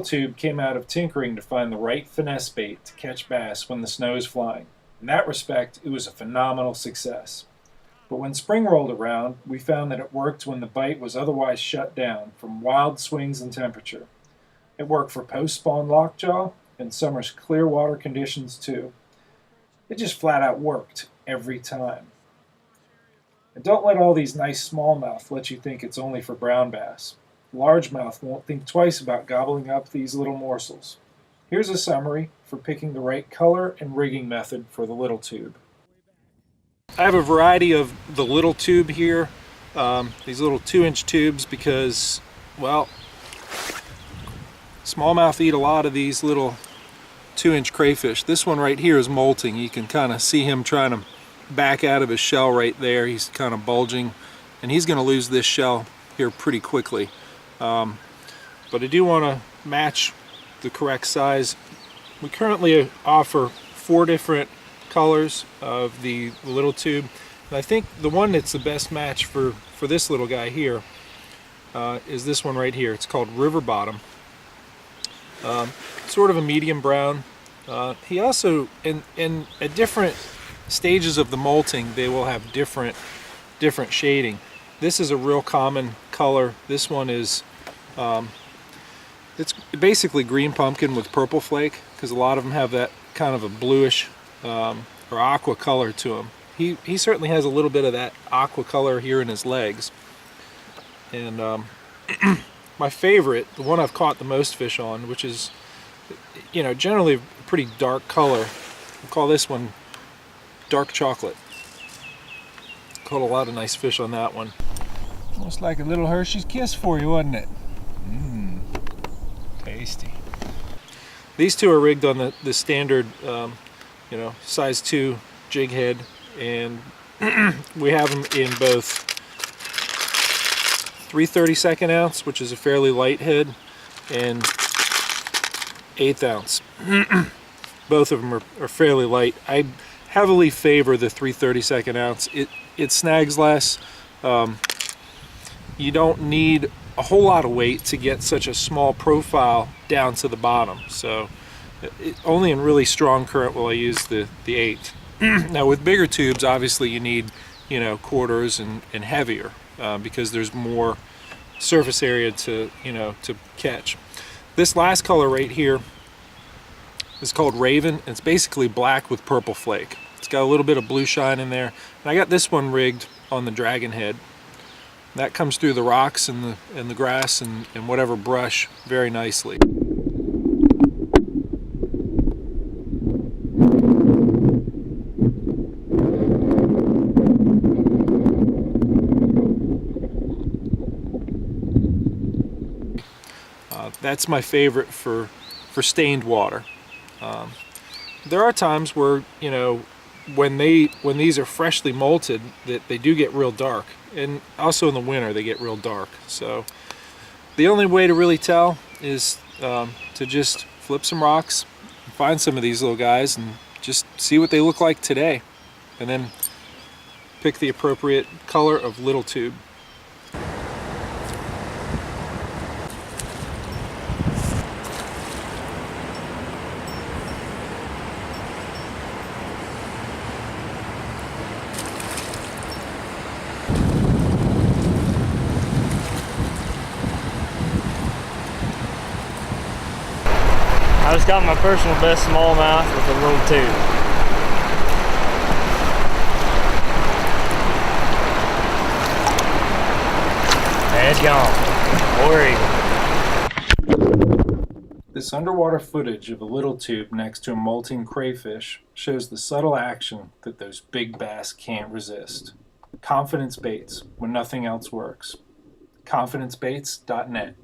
tube came out of tinkering to find the right finesse bait to catch bass when the snow is flying. In that respect, it was a phenomenal success. But when spring rolled around, we found that it worked when the bite was otherwise shut down from wild swings in temperature. It worked for post-spawn lockjaw and summer's clear water conditions too. It just flat out worked every time. And don't let all these nice smallmouth let you think it's only for brown bass. Largemouth won't think twice about gobbling up these little morsels. Here's a summary for picking the right color and rigging method for the little tube. I have a variety of the little tube here, these little 2-inch tubes, because, well, smallmouth eat a lot of these little 2-inch crayfish. This one right here is molting. You can kind of see him trying to back out of his shell right there. He's kind of bulging, and he's going to lose this shell here pretty quickly. But I do want to match the correct size. We currently offer 4 different colors of the little tube, and I think the one that's the best match for this little guy here is this one right here. It's called River Bottom. Sort of a medium brown. He also, at different stages of the molting, they will have different shading. This is a real common color. This one is it's basically green pumpkin with purple flake, because a lot of them have that kind of a bluish or aqua color to him. He certainly has a little bit of that aqua color here in his legs. And my favorite, the one I've caught the most fish on, which is, you know, generally a pretty dark color, we'll call this one dark chocolate. Caught a lot of nice fish on that one. Almost like a little Hershey's Kiss for you, wasn't it? Mmm, tasty. These two are rigged on the standard, you know, size 2 jig head, and we have them in both 3/32 ounce, which is a fairly light head, and 1/8 ounce. Both of them are fairly light. I heavily favor the 3/32 ounce. It snags less. You don't need a whole lot of weight to get such a small profile down to the bottom. So only in really strong current will I use the 8. Now with bigger tubes, obviously you need, you know, quarters and heavier, because there's more surface area to, you know, to catch. This last color right here is called Raven. It's basically black with purple flake. It's got a little bit of blue shine in there. And I got this one rigged on the dragon head. That comes through the rocks and the grass and whatever brush very nicely. That's my favorite for stained water. There are times where, you know, when these are freshly molted, that they do get real dark, and also in the winter they get real dark. So the only way to really tell is to just flip some rocks, find some of these little guys, and just see what they look like today, and then pick the appropriate color of little tube. I just got my personal best smallmouth with a little tube. And it's gone. Or eagle. This underwater footage of a little tube next to a molting crayfish shows the subtle action that those big bass can't resist. Confidence baits when nothing else works. confidencebaits.net